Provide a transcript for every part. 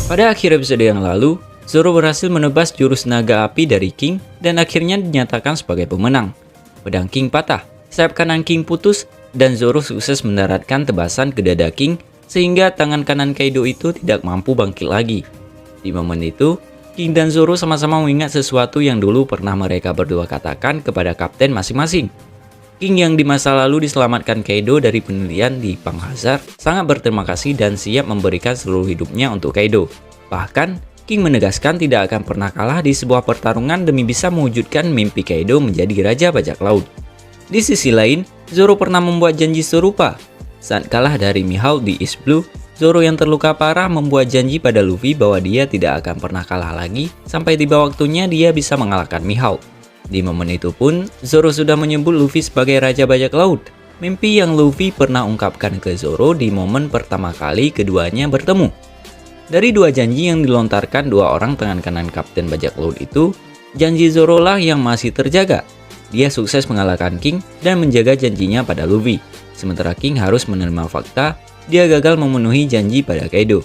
Pada akhir episode yang lalu, Zoro berhasil menebas jurus naga api dari King dan akhirnya dinyatakan sebagai pemenang. Pedang King patah, sayap kanan King putus, dan Zoro sukses mendaratkan tebasan ke dada King sehingga tangan kanan Kaido itu tidak mampu bangkit lagi. Di momen itu, King dan Zoro sama-sama mengingat sesuatu yang dulu pernah mereka berdua katakan kepada kapten masing-masing. King yang di masa lalu diselamatkan Kaido dari penilaian di Panghazard sangat berterima kasih dan siap memberikan seluruh hidupnya untuk Kaido. Bahkan, King menegaskan tidak akan pernah kalah di sebuah pertarungan demi bisa mewujudkan mimpi Kaido menjadi Raja Bajak Laut. Di sisi lain, Zoro pernah membuat janji serupa. Saat kalah dari Mihawk di East Blue, Zoro yang terluka parah membuat janji pada Luffy bahwa dia tidak akan pernah kalah lagi sampai tiba waktunya dia bisa mengalahkan Mihawk. Di momen itu pun, Zoro sudah menyebut Luffy sebagai Raja Bajak Laut. Mimpi yang Luffy pernah ungkapkan ke Zoro di momen pertama kali keduanya bertemu. Dari dua janji yang dilontarkan dua orang tangan kanan Kapten Bajak Laut itu, janji Zoro lah yang masih terjaga. Dia sukses mengalahkan King dan menjaga janjinya pada Luffy. Sementara King harus menerima fakta, dia gagal memenuhi janji pada Kaido.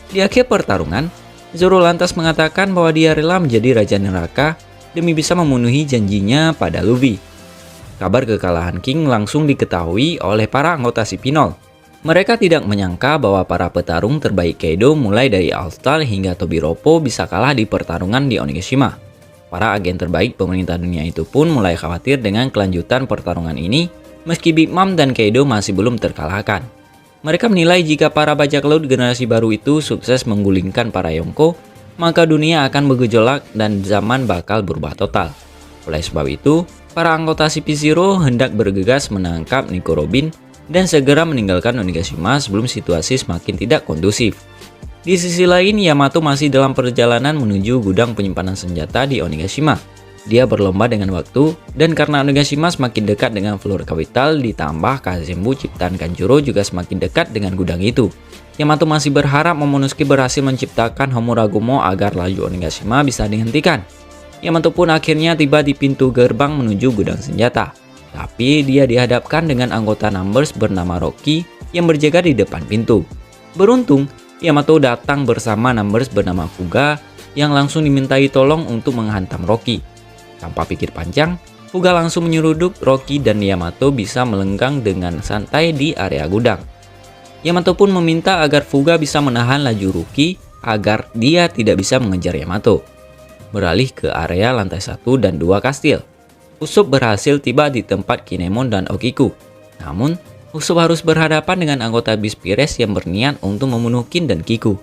Di akhir pertarungan, Zoro lantas mengatakan bahwa dia rela menjadi Raja Neraka demi bisa memenuhi janjinya pada Luffy. Kabar kekalahan King langsung diketahui oleh para anggota Cipinol. Mereka tidak menyangka bahwa para petarung terbaik Kaido mulai dari All-Star hingga Tobiropo bisa kalah di pertarungan di Onigashima. Para agen terbaik pemerintah dunia itu pun mulai khawatir dengan kelanjutan pertarungan ini meski Big Mom dan Kaido masih belum terkalahkan. Mereka menilai jika para bajak laut generasi baru itu sukses menggulingkan para Yonko, maka dunia akan bergejolak dan zaman bakal berubah total. Oleh sebab itu, para anggota CP0 hendak bergegas menangkap Nico Robin dan segera meninggalkan Onigashima sebelum situasi semakin tidak kondusif. Di sisi lain, Yamato masih dalam perjalanan menuju gudang penyimpanan senjata di Onigashima. Dia berlomba dengan waktu, dan karena Onigashima semakin dekat dengan Flora Capital ditambah Kazembu ciptaan Kanjuro juga semakin dekat dengan gudang itu. Yamato masih berharap Momonosuke berhasil menciptakan Homuragumo agar laju Onigashima bisa dihentikan. Yamato pun akhirnya tiba di pintu gerbang menuju gudang senjata. Tapi dia dihadapkan dengan anggota Numbers bernama Rocky yang berjaga di depan pintu. Beruntung, Yamato datang bersama Numbers bernama Fuga yang langsung dimintai tolong untuk menghantam Rocky. Tanpa pikir panjang, Fuga langsung menyeruduk Rocky dan Yamato bisa melenggang dengan santai di area gudang. Yamato pun meminta agar Fuga bisa menahan laju Rocky agar dia tidak bisa mengejar Yamato. Beralih ke area lantai 1 dan 2 kastil, Usopp berhasil tiba di tempat Kinemon dan Okiku. Namun, Usopp harus berhadapan dengan anggota Beast Pirates yang berniat untuk membunuh Kin dan Kiku.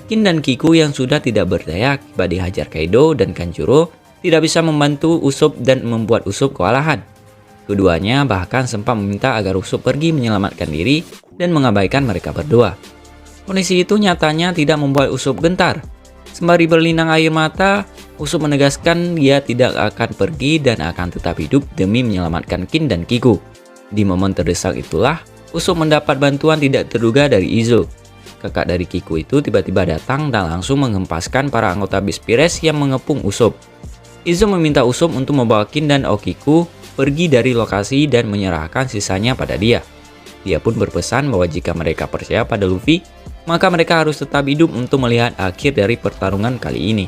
Kin dan Kiku yang sudah tidak berdaya akibat dihajar Kaido dan Kanjuro tidak bisa membantu Usopp dan membuat Usopp kewalahan. Keduanya bahkan sempat meminta agar Usopp pergi menyelamatkan diri dan mengabaikan mereka berdua. Kondisi itu nyatanya tidak membuat Usopp gentar. Sembari berlinang air mata, Usopp menegaskan dia tidak akan pergi dan akan tetap hidup demi menyelamatkan Kin dan Kiku. Di momen terdesak itulah, Usopp mendapat bantuan tidak terduga dari Izo. Kakak dari Kiku itu tiba-tiba datang dan langsung menghempaskan para anggota Beast Pirates yang mengepung Usopp. Izo meminta Usopp untuk membawa Kin dan Okiku pergi dari lokasi dan menyerahkan sisanya pada dia. Dia pun berpesan bahwa jika mereka percaya pada Luffy, maka mereka harus tetap hidup untuk melihat akhir dari pertarungan kali ini.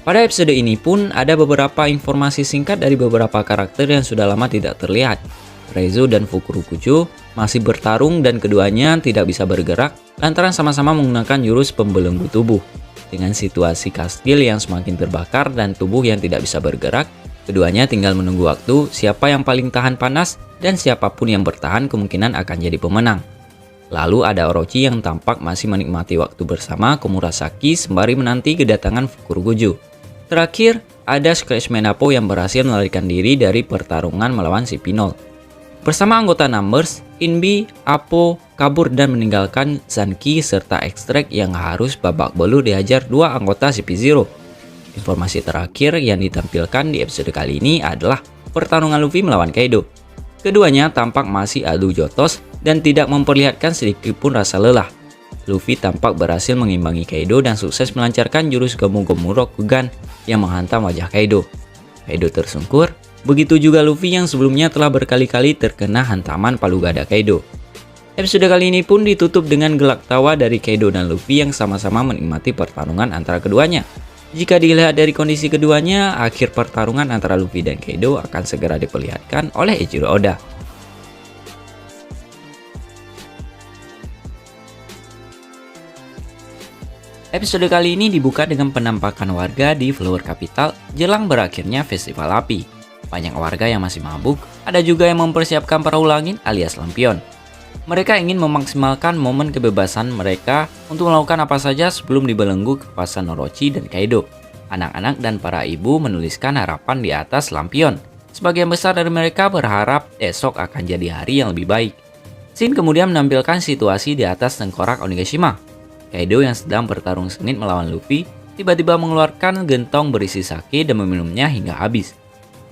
Pada episode ini pun ada beberapa informasi singkat dari beberapa karakter yang sudah lama tidak terlihat. Reizo dan Fukurokujo masih bertarung dan keduanya tidak bisa bergerak lantaran sama-sama menggunakan jurus pembelenggu tubuh. Dengan situasi kastil yang semakin terbakar dan tubuh yang tidak bisa bergerak, keduanya tinggal menunggu waktu siapa yang paling tahan panas dan siapapun yang bertahan kemungkinan akan jadi pemenang. Lalu ada Orochi yang tampak masih menikmati waktu bersama Komurasaki sembari menanti kedatangan Fukurokujo. Terakhir, ada Scratchman Apo yang berhasil melarikan diri dari pertarungan melawan si Pinol. Bersama anggota Numbers, Inbi, Apo, kabur dan meninggalkan Zanki serta Extract yang harus babak belur dihajar dua anggota CP0. Informasi terakhir yang ditampilkan di episode kali ini adalah pertarungan Luffy melawan Kaido. Keduanya tampak masih adu jotos dan tidak memperlihatkan sedikitpun rasa lelah. Luffy tampak berhasil mengimbangi Kaido dan sukses melancarkan jurus Gomu Gomu Rokugan yang menghantam wajah Kaido. Kaido tersungkur, begitu juga Luffy yang sebelumnya telah berkali-kali terkena hantaman palu gada Kaido. Episode kali ini pun ditutup dengan gelak tawa dari Kaido dan Luffy yang sama-sama menikmati pertarungan antara keduanya. Jika dilihat dari kondisi keduanya, akhir pertarungan antara Luffy dan Kaido akan segera diperlihatkan oleh Eiichiro Oda. Episode kali ini dibuka dengan penampakan warga di Flower Capital jelang berakhirnya Festival Api. Banyak warga yang masih mabuk, ada juga yang mempersiapkan perahu langit alias lampion. Mereka ingin memaksimalkan momen kebebasan mereka untuk melakukan apa saja sebelum dibelenggu kepasan Orochi dan Kaido. Anak-anak dan para ibu menuliskan harapan di atas lampion. Sebagian besar dari mereka berharap esok akan jadi hari yang lebih baik. Shin kemudian menampilkan situasi di atas tengkorak Onigashima. Kaido yang sedang bertarung sengit melawan Luffy tiba-tiba mengeluarkan gentong berisi sake dan meminumnya hingga habis.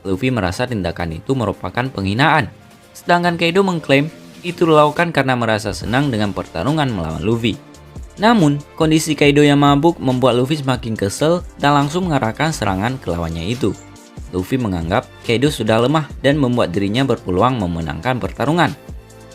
Luffy merasa tindakan itu merupakan penghinaan, sedangkan Kaido mengklaim itu dilakukan karena merasa senang dengan pertarungan melawan Luffy. Namun, kondisi Kaido yang mabuk membuat Luffy semakin kesel dan langsung mengarahkan serangan ke lawannya itu. Luffy menganggap Kaido sudah lemah dan membuat dirinya berpeluang memenangkan pertarungan.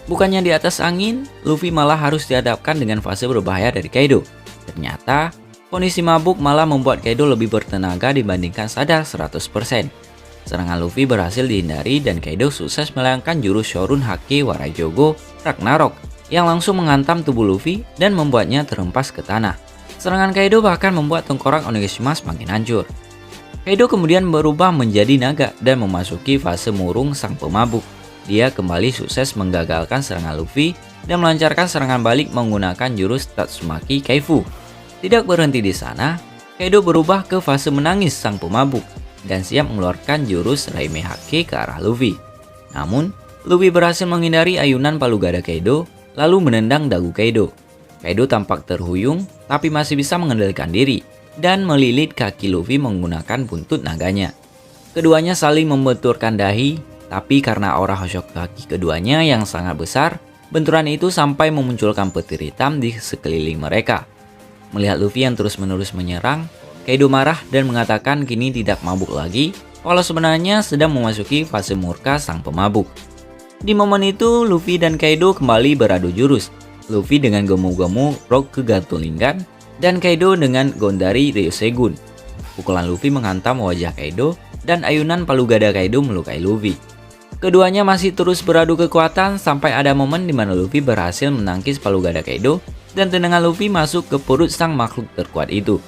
Bukannya di atas angin, Luffy malah harus dihadapkan dengan fase berbahaya dari Kaido. Ternyata, kondisi mabuk malah membuat Kaido lebih bertenaga dibandingkan sadar 100%. Serangan Luffy berhasil dihindari dan Kaido sukses melayangkan jurus Shorin Hake Waraijogo Ragnarok yang langsung menghantam tubuh Luffy dan membuatnya terhempas ke tanah. Serangan Kaido bahkan membuat tengkorak Onigashima semakin hancur. Kaido kemudian berubah menjadi naga dan memasuki fase murung sang pemabuk. Dia kembali sukses menggagalkan serangan Luffy dan melancarkan serangan balik menggunakan jurus Tatsumaki Kaifu. Tidak berhenti di sana, Kaido berubah ke fase menangis sang pemabuk dan siap mengeluarkan jurus Raime Hake ke arah Luffy. Namun, Luffy berhasil menghindari ayunan palu gada Kaido lalu menendang dagu Kaido. Kaido tampak terhuyung tapi masih bisa mengendalikan diri dan melilit kaki Luffy menggunakan buntut naganya. Keduanya saling membenturkan dahi. Tapi karena aura Hoshoku kaki keduanya yang sangat besar, benturan itu sampai memunculkan petir hitam di sekeliling mereka. Melihat Luffy yang terus-menerus menyerang, Kaido marah dan mengatakan kini tidak mabuk lagi, walau sebenarnya sedang memasuki fase murka sang pemabuk. Di momen itu, Luffy dan Kaido kembali beradu jurus. Luffy dengan Gomu-Gomu Rock Kegatulinggan dan Kaido dengan Gondari Ryosegun. Pukulan Luffy menghantam wajah Kaido dan ayunan palu gada Kaido melukai Luffy. Keduanya masih terus beradu kekuatan sampai ada momen di mana Luffy berhasil menangkis palu gada Kaido dan tendangan Luffy masuk ke perut sang makhluk terkuat itu.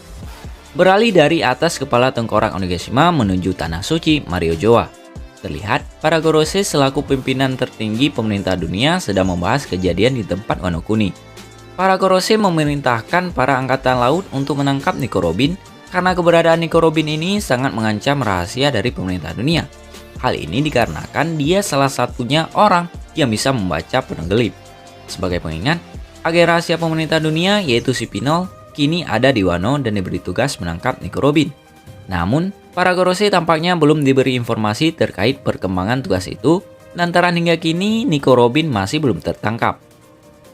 Beralih dari atas kepala tengkorak Onigashima menuju tanah suci Mariojoa. Terlihat para Gorosei selaku pimpinan tertinggi pemerintah dunia sedang membahas kejadian di tempat Wano Kuni. Para Gorosei memerintahkan para angkatan laut untuk menangkap Nico Robin karena keberadaan Nico Robin ini sangat mengancam rahasia dari pemerintah dunia. Hal ini dikarenakan dia salah satunya orang yang bisa membaca penenggelip. Sebagai pengingat, agen rahasia pemerintah dunia yaitu si Pinol kini ada di Wano dan diberi tugas menangkap Nico Robin. Namun, para Gorosei tampaknya belum diberi informasi terkait perkembangan tugas itu, lantaran hingga kini Nico Robin masih belum tertangkap.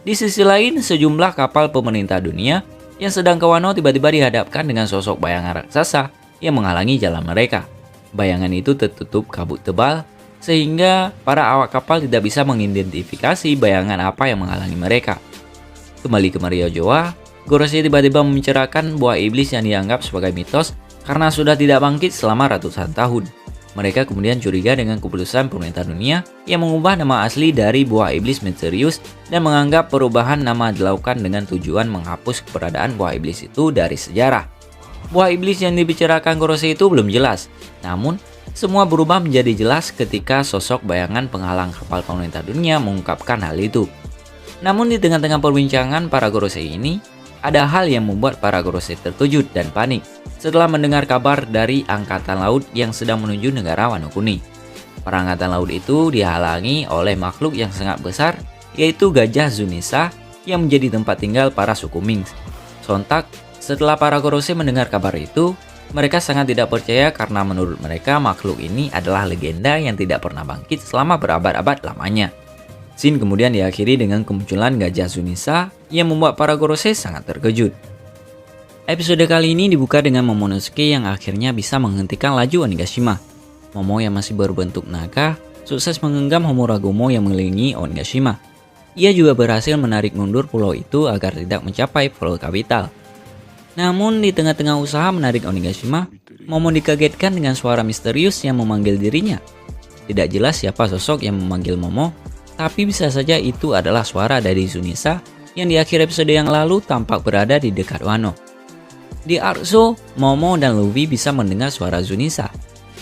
Di sisi lain, sejumlah kapal pemerintah dunia yang sedang ke Wano tiba-tiba dihadapkan dengan sosok bayangan raksasa yang menghalangi jalan mereka. Bayangan itu tertutup kabut tebal, sehingga para awak kapal tidak bisa mengidentifikasi bayangan apa yang menghalangi mereka. Kembali ke Mariojoa, Gorosei tiba-tiba membicarakan buah iblis yang dianggap sebagai mitos karena sudah tidak bangkit selama ratusan tahun. Mereka kemudian curiga dengan keputusan pemerintah dunia yang mengubah nama asli dari buah iblis misterius dan menganggap perubahan nama dilakukan dengan tujuan menghapus keberadaan buah iblis itu dari sejarah. Buah iblis yang dibicarakan Gorosei itu belum jelas, namun semua berubah menjadi jelas ketika sosok bayangan penghalang kapal pemerintah dunia mengungkapkan hal itu. Namun di tengah-tengah perbincangan para Gorosei ini, ada hal yang membuat para Gorosei terkejut dan panik setelah mendengar kabar dari angkatan laut yang sedang menuju negara Wano Kuni. Para angkatan laut itu dihalangi oleh makhluk yang sangat besar, yaitu gajah Zunisa yang menjadi tempat tinggal para suku Ming. Sontak, setelah para Gorosei mendengar kabar itu, mereka sangat tidak percaya karena menurut mereka makhluk ini adalah legenda yang tidak pernah bangkit selama berabad-abad lamanya. Scene kemudian diakhiri dengan kemunculan gajah Zunisa yang membuat para Gorosei sangat terkejut. Episode kali ini dibuka dengan Momonosuke yang akhirnya bisa menghentikan laju Onigashima. Momo yang masih berbentuk naga sukses menggenggam Homuragomo yang mengelilingi Onigashima. Ia juga berhasil menarik mundur pulau itu agar tidak mencapai pulau kapital. Namun di tengah-tengah usaha menarik Onigashima, Momo dikagetkan dengan suara misterius yang memanggil dirinya. Tidak jelas siapa sosok yang memanggil Momo, tapi bisa saja itu adalah suara dari Zunisa yang di akhir episode yang lalu tampak berada di dekat Wano. Di arc Zou, Momo dan Luffy bisa mendengar suara Zunisa,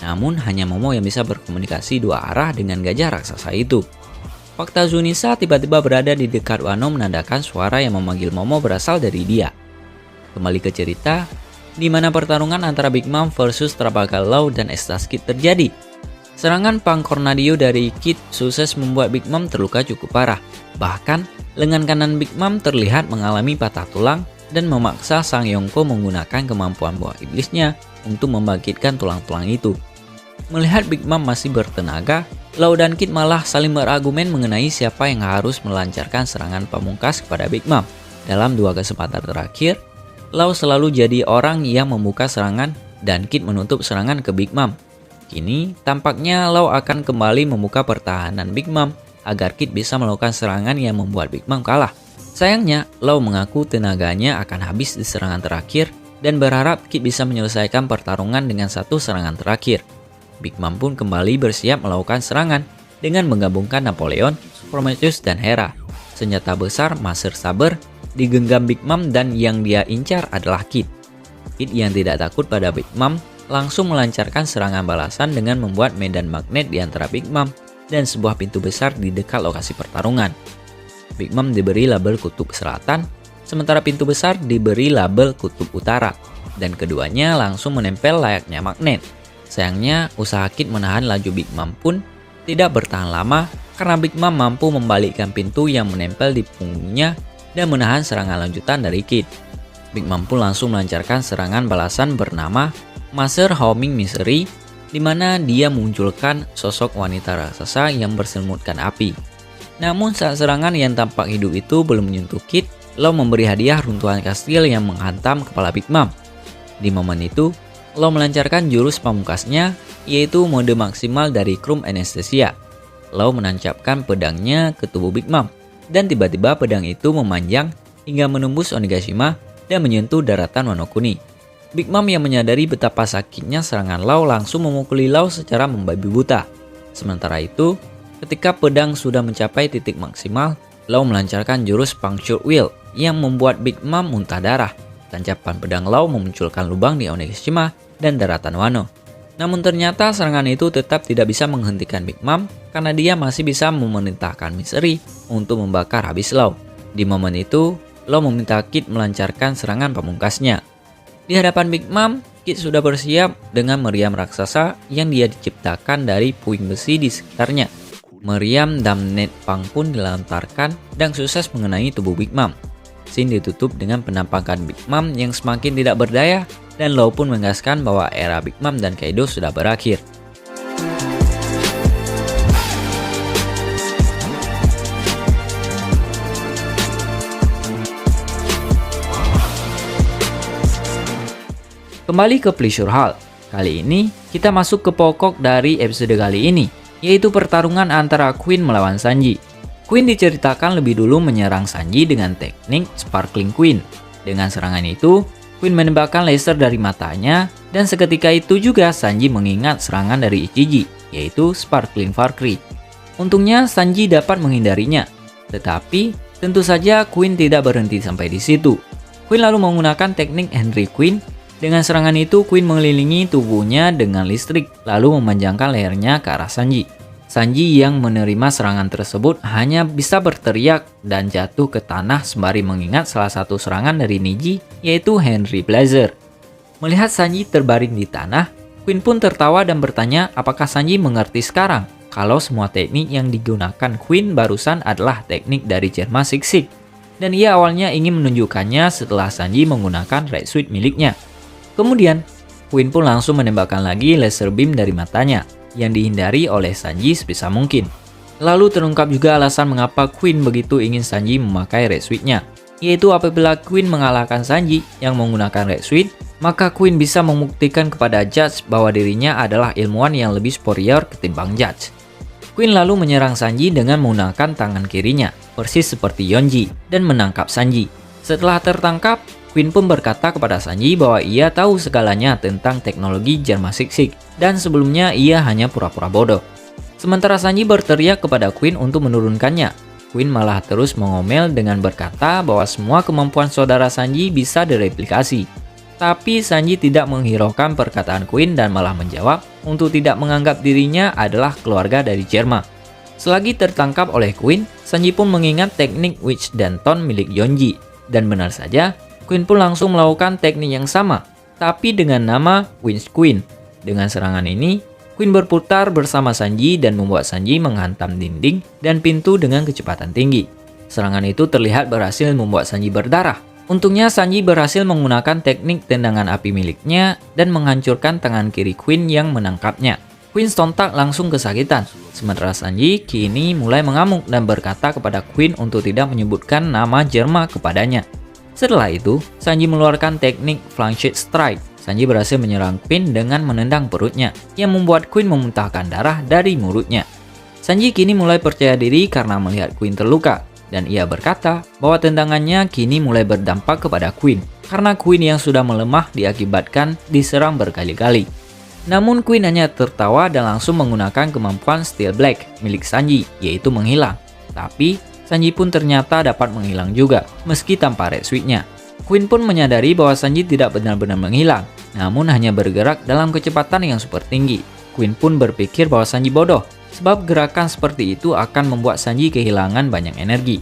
namun hanya Momo yang bisa berkomunikasi dua arah dengan gajah raksasa itu. Fakta Zunisa tiba-tiba berada di dekat Wano menandakan suara yang memanggil Momo berasal dari dia. Kembali ke cerita, di mana pertarungan antara Big Mom versus Trafalgar Law dan Estas Kid terjadi. Serangan Pangkornadio dari Kid sukses membuat Big Mom terluka cukup parah. Bahkan, lengan kanan Big Mom terlihat mengalami patah tulang dan memaksa Sang Yonko menggunakan kemampuan buah iblisnya untuk membangkitkan tulang-tulang itu. Melihat Big Mom masih bertenaga, Law dan Kid malah saling berargumen mengenai siapa yang harus melancarkan serangan pamungkas kepada Big Mom. Dalam dua kesempatan terakhir, Law selalu jadi orang yang membuka serangan dan Kid menutup serangan ke Big Mom. Kini, tampaknya Law akan kembali membuka pertahanan Big Mom agar Kid bisa melakukan serangan yang membuat Big Mom kalah. Sayangnya, Law mengaku tenaganya akan habis di serangan terakhir dan berharap Kid bisa menyelesaikan pertarungan dengan satu serangan terakhir. Big Mom pun kembali bersiap melakukan serangan dengan menggabungkan Napoleon, Prometheus, dan Hera. Senjata besar Master Saber digenggam Big Mom dan yang dia incar adalah Kid. Kid yang tidak takut pada Big Mom langsung melancarkan serangan balasan dengan membuat medan magnet di antara Big Mom dan sebuah pintu besar di dekat lokasi pertarungan. Big Mom diberi label Kutub Selatan, sementara pintu besar diberi label Kutub Utara, dan keduanya langsung menempel layaknya magnet. Sayangnya, usaha Kid menahan laju Big Mom pun tidak bertahan lama karena Big Mom mampu membalikkan pintu yang menempel di punggungnya dan menahan serangan lanjutan dari Kid. Big Mom pun langsung melancarkan serangan balasan bernama Master Homing Misery, di mana dia memunculkan sosok wanita raksasa yang berselimutkan api. Namun saat serangan yang tampak hidup itu belum menyentuh Kid, Law memberi hadiah runtuhan kastil yang menghantam kepala Big Mom. Di momen itu, Law melancarkan jurus pamungkasnya, yaitu mode maksimal dari Chrome Anesthesia. Law menancapkan pedangnya ke tubuh Big Mom, dan tiba-tiba pedang itu memanjang hingga menembus Onigashima dan menyentuh daratan Wano Kuni. Big Mom yang menyadari betapa sakitnya serangan Law langsung memukuli Law secara membabi buta. Sementara itu, ketika pedang sudah mencapai titik maksimal, Law melancarkan jurus Puncture Wheel yang membuat Big Mom muntah darah. Tancapan pedang Law memunculkan lubang di Onigashima dan daratan Wano. Namun ternyata serangan itu tetap tidak bisa menghentikan Big Mom karena dia masih bisa memerintahkan Misery untuk membakar habis Law. Di momen itu, Law meminta Kid melancarkan serangan pamungkasnya. Di hadapan Big Mom, Kid sudah bersiap dengan meriam raksasa yang dia diciptakan dari puing besi di sekitarnya. Meriam Damned Pang pun dilontarkan dan sukses mengenai tubuh Big Mom. Scene ditutup dengan penampakan Big Mom yang semakin tidak berdaya, dan Law pun menegaskan bahwa era Big Mom dan Kaido sudah berakhir. Kembali ke Pleasure Hall. Kali ini kita masuk ke pokok dari episode kali ini, yaitu pertarungan antara Queen melawan Sanji. Queen diceritakan lebih dulu menyerang Sanji dengan teknik Sparkling Queen. Dengan serangan itu, Queen menembakkan laser dari matanya, dan seketika itu juga Sanji mengingat serangan dari Ichiji, yaitu Sparkling Valkyrie. Untungnya Sanji dapat menghindarinya, tetapi tentu saja Queen tidak berhenti sampai di situ. Queen lalu menggunakan teknik Henry Queen. Dengan serangan itu, Queen mengelilingi tubuhnya dengan listrik, lalu memanjangkan lehernya ke arah Sanji. Sanji yang menerima serangan tersebut hanya bisa berteriak dan jatuh ke tanah sembari mengingat salah satu serangan dari Niji, yaitu Henry Blazer. Melihat Sanji terbaring di tanah, Queen pun tertawa dan bertanya apakah Sanji mengerti sekarang kalau semua teknik yang digunakan Queen barusan adalah teknik dari Germa Six Six, dan ia awalnya ingin menunjukkannya setelah Sanji menggunakan Red Suit miliknya. Kemudian, Queen pun langsung menembakkan lagi laser beam dari matanya, yang dihindari oleh Sanji sebisa mungkin. Lalu terungkap juga alasan mengapa Queen begitu ingin Sanji memakai Red Suit-nya, yaitu apabila Queen mengalahkan Sanji yang menggunakan Red Suit, maka Queen bisa membuktikan kepada Judge bahwa dirinya adalah ilmuwan yang lebih superior ketimbang Judge. Queen lalu menyerang Sanji dengan menggunakan tangan kirinya, persis seperti Yonji, dan menangkap Sanji. Setelah tertangkap, Queen pun berkata kepada Sanji bahwa ia tahu segalanya tentang teknologi Germa Six-Six, dan sebelumnya ia hanya pura-pura bodoh. Sementara Sanji berteriak kepada Queen untuk menurunkannya, Queen malah terus mengomel dengan berkata bahwa semua kemampuan saudara Sanji bisa direplikasi. Tapi Sanji tidak menghiraukan perkataan Queen dan malah menjawab untuk tidak menganggap dirinya adalah keluarga dari Germa. Selagi tertangkap oleh Queen, Sanji pun mengingat teknik Witch Danton milik Yonji. Dan benar saja, Queen pun langsung melakukan teknik yang sama, tapi dengan nama Winds Queen. Dengan serangan ini, Queen berputar bersama Sanji dan membuat Sanji menghantam dinding dan pintu dengan kecepatan tinggi. Serangan itu terlihat berhasil membuat Sanji berdarah. Untungnya Sanji berhasil menggunakan teknik tendangan api miliknya dan menghancurkan tangan kiri Queen yang menangkapnya. Queen sontak langsung kesakitan, sementara Sanji kini mulai mengamuk dan berkata kepada Queen untuk tidak menyebutkan nama Germa kepadanya. Setelah itu, Sanji mengeluarkan teknik Flanchet Strike. Sanji berhasil menyerang Queen dengan menendang perutnya, yang membuat Queen memuntahkan darah dari mulutnya. Sanji kini mulai percaya diri karena melihat Queen terluka, dan ia berkata bahwa tendangannya kini mulai berdampak kepada Queen, karena Queen yang sudah melemah diakibatkan diserang berkali-kali. Namun Queen hanya tertawa dan langsung menggunakan kemampuan Steel Black milik Sanji, yaitu menghilang. Tapi Sanji pun ternyata dapat menghilang juga, meski tanpa red switch-nya. Queen pun menyadari bahwa Sanji tidak benar-benar menghilang, namun hanya bergerak dalam kecepatan yang super tinggi. Queen pun berpikir bahwa Sanji bodoh, sebab gerakan seperti itu akan membuat Sanji kehilangan banyak energi.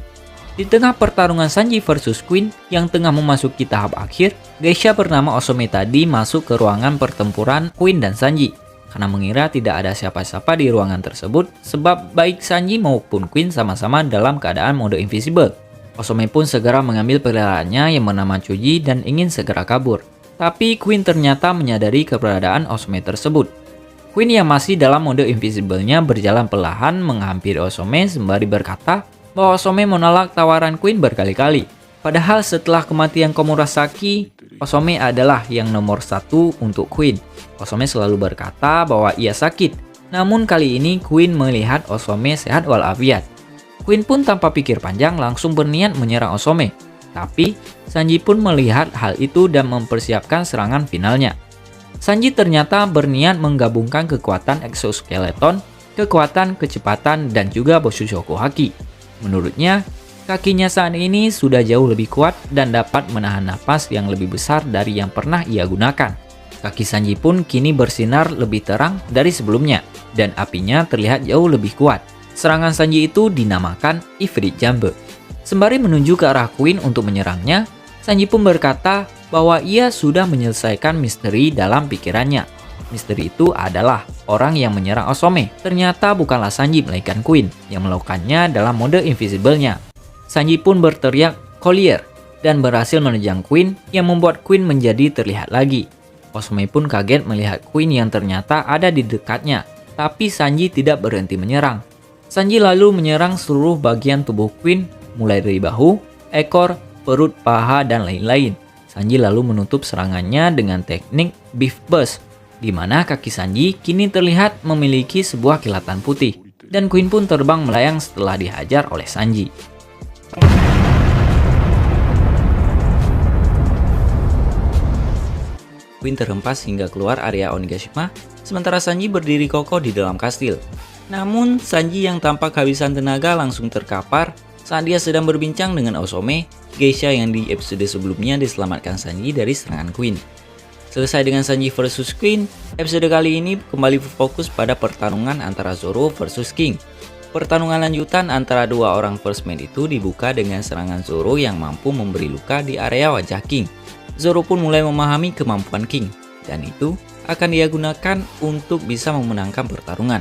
Di tengah pertarungan Sanji versus Queen yang tengah memasuki tahap akhir, geisha bernama Osome tadi masuk ke ruangan pertempuran Queen dan Sanji. Karena mengira tidak ada siapa-siapa di ruangan tersebut, sebab baik Sanji maupun Queen sama-sama dalam keadaan mode invisible. Osome pun segera mengambil peliharaannya yang bernama Chuji dan ingin segera kabur. Tapi Queen ternyata menyadari keberadaan Osome tersebut. Queen yang masih dalam mode invisible-nya berjalan perlahan menghampiri Osome sembari berkata bahwa Osome menolak tawaran Queen berkali-kali. Padahal setelah kematian Komurasaki, Osome adalah yang nomor satu untuk Queen. Osome selalu berkata bahwa ia sakit, namun kali ini Queen melihat Osome sehat walafiat. Queen pun tanpa pikir panjang langsung berniat menyerang Osome. Tapi Sanji pun melihat hal itu dan mempersiapkan serangan finalnya. Sanji ternyata berniat menggabungkan kekuatan exoskeleton, kekuatan kecepatan, dan juga Boshoku Haki. Menurutnya, kakinya saat ini sudah jauh lebih kuat dan dapat menahan napas yang lebih besar dari yang pernah ia gunakan. Kaki Sanji pun kini bersinar lebih terang dari sebelumnya, dan apinya terlihat jauh lebih kuat. Serangan Sanji itu dinamakan Ifrit Jambe. Sembari menuju ke arah Queen untuk menyerangnya, Sanji pun berkata bahwa ia sudah menyelesaikan misteri dalam pikirannya. Misteri itu adalah orang yang menyerang Osome. Ternyata bukanlah Sanji melainkan Queen yang melakukannya dalam mode invisible-nya. Sanji pun berteriak Collier dan berhasil menerjang Queen yang membuat Queen menjadi terlihat lagi. Osome pun kaget melihat Queen yang ternyata ada di dekatnya, tapi Sanji tidak berhenti menyerang. Sanji lalu menyerang seluruh bagian tubuh Queen, mulai dari bahu, ekor, perut, paha, dan lain-lain. Sanji lalu menutup serangannya dengan teknik Beef Burst, di mana kaki Sanji kini terlihat memiliki sebuah kilatan putih, dan Queen pun terbang melayang setelah dihajar oleh Sanji. Queen terhempas hingga keluar area Onigashima, sementara Sanji berdiri kokoh di dalam kastil. Namun, Sanji yang tampak kehabisan tenaga langsung terkapar saat dia sedang berbincang dengan Osome, geisha yang di episode sebelumnya diselamatkan Sanji dari serangan Queen. Selesai dengan Sanji versus Queen, episode kali ini kembali berfokus pada pertarungan antara Zoro versus King. Pertarungan lanjutan antara dua orang First Mate itu dibuka dengan serangan Zoro yang mampu memberi luka di area wajah King. Zoro pun mulai memahami kemampuan King, dan itu akan dia gunakan untuk bisa memenangkan pertarungan.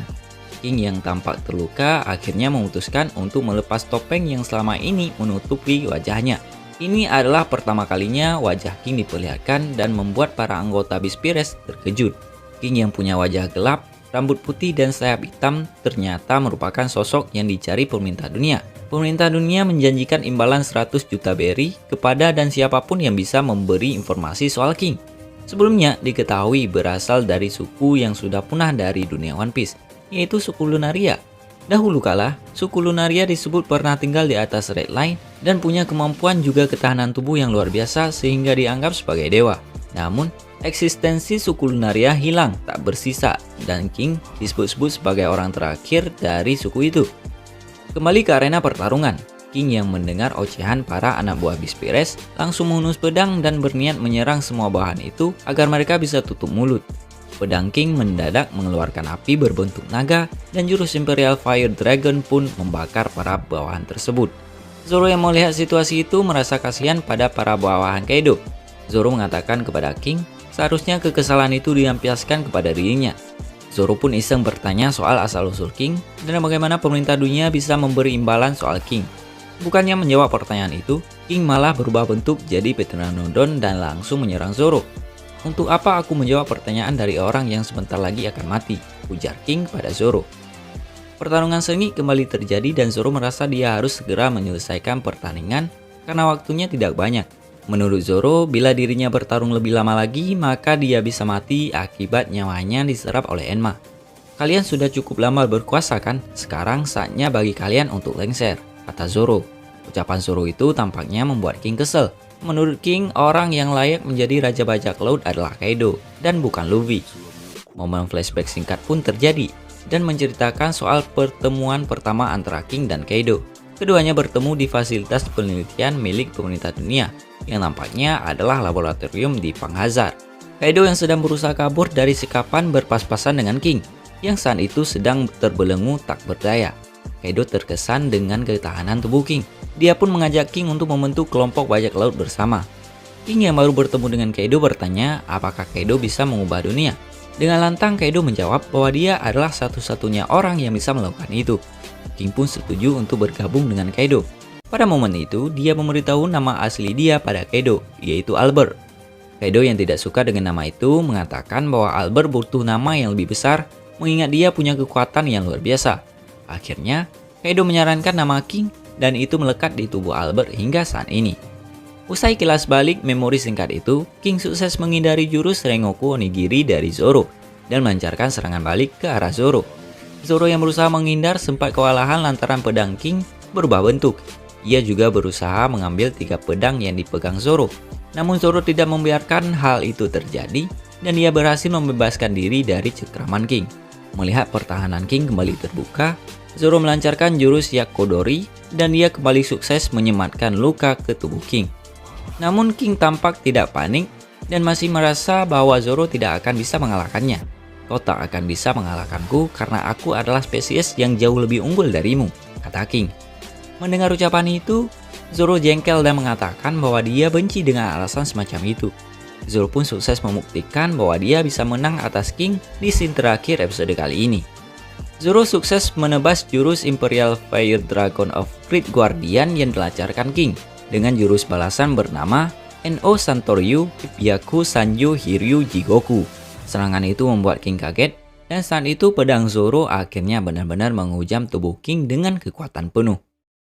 King yang tampak terluka akhirnya memutuskan untuk melepas topeng yang selama ini menutupi wajahnya. Ini adalah pertama kalinya wajah King diperlihatkan dan membuat para anggota Beast Pirates terkejut. King yang punya wajah gelap, rambut putih dan sayap hitam ternyata merupakan sosok yang dicari pemerintah dunia. Pemerintah dunia menjanjikan imbalan 100 juta berry kepada dan siapapun yang bisa memberi informasi soal King. Sebelumnya diketahui berasal dari suku yang sudah punah dari dunia One Piece, yaitu suku Lunaria. Dahulu kala, suku Lunaria disebut pernah tinggal di atas Red Line dan punya kemampuan juga ketahanan tubuh yang luar biasa sehingga dianggap sebagai dewa. Namun, eksistensi suku Lunaria hilang tak bersisa dan King disebut-sebut sebagai orang terakhir dari suku itu. Kembali ke arena pertarungan, King yang mendengar ocehan para anak buah Bispires langsung menghunus pedang dan berniat menyerang semua bawahan itu agar mereka bisa tutup mulut. Pedang King mendadak mengeluarkan api berbentuk naga dan jurus Imperial Fire Dragon pun membakar para bawahan tersebut. Zoro yang melihat situasi itu merasa kasihan pada para bawahan Kaido. Zoro mengatakan kepada King, seharusnya kekesalan itu dilampiaskan kepada dirinya. Zoro pun iseng bertanya soal asal-usul King dan bagaimana pemerintah dunia bisa memberi imbalan soal King. Bukannya menjawab pertanyaan itu, King malah berubah bentuk jadi Pteranodon dan langsung menyerang Zoro. "Untuk apa aku menjawab pertanyaan dari orang yang sebentar lagi akan mati?" ujar King pada Zoro. Pertarungan sengit kembali terjadi dan Zoro merasa dia harus segera menyelesaikan pertandingan karena waktunya tidak banyak. Menurut Zoro, bila dirinya bertarung lebih lama lagi, maka dia bisa mati akibat nyawanya diserap oleh Enma. "Kalian sudah cukup lama berkuasa kan? Sekarang saatnya bagi kalian untuk lengser," kata Zoro. Ucapan Zoro itu tampaknya membuat King kesel. Menurut King, orang yang layak menjadi Raja Bajak Laut adalah Kaido dan bukan Luffy. Momen flashback singkat pun terjadi dan menceritakan soal pertemuan pertama antara King dan Kaido. Keduanya bertemu di fasilitas penelitian milik pemerintah dunia yang nampaknya adalah laboratorium di Panghazar. Kaido yang sedang berusaha kabur dari sekapan berpas-pasan dengan King yang saat itu sedang terbelenggu tak berdaya. Kaido terkesan dengan ketahanan tubuh King. Dia pun mengajak King untuk membentuk kelompok bajak laut bersama. King yang baru bertemu dengan Kaido bertanya apakah Kaido bisa mengubah dunia. Dengan lantang Kaido menjawab bahwa dia adalah satu-satunya orang yang bisa melakukan itu. King pun setuju untuk bergabung dengan Kaido. Pada momen itu, dia memberitahu nama asli dia pada Kaido, yaitu Albert. Kaido yang tidak suka dengan nama itu mengatakan bahwa Albert butuh nama yang lebih besar mengingat dia punya kekuatan yang luar biasa. Akhirnya, Kaido menyarankan nama King dan itu melekat di tubuh Albert hingga saat ini. Usai kilas balik memori singkat itu, King sukses menghindari jurus Rengoku Onigiri dari Zoro dan melancarkan serangan balik ke arah Zoro. Zoro yang berusaha menghindar sempat kewalahan lantaran pedang King berubah bentuk. Ia juga berusaha mengambil 3 pedang yang dipegang Zoro. Namun Zoro tidak membiarkan hal itu terjadi dan ia berhasil membebaskan diri dari cengkraman King. Melihat pertahanan King kembali terbuka, Zoro melancarkan jurus Yakodori dan dia kembali sukses menyematkan luka ke tubuh King. Namun King tampak tidak panik dan masih merasa bahwa Zoro tidak akan bisa mengalahkannya. "Kau tak akan bisa mengalahkanku karena aku adalah spesies yang jauh lebih unggul darimu," kata King. Mendengar ucapan itu, Zoro jengkel dan mengatakan bahwa dia benci dengan alasan semacam itu. Zoro pun sukses membuktikan bahwa dia bisa menang atas King di scene terakhir episode kali ini. Zoro sukses menebas jurus Imperial Fire Dragon of Great Guardian yang dilancarkan King dengan jurus balasan bernama No Santoryu Byaku Sanju Hiryu Jigoku. Serangan itu membuat King kaget dan saat itu pedang Zoro akhirnya benar-benar menghujam tubuh King dengan kekuatan penuh.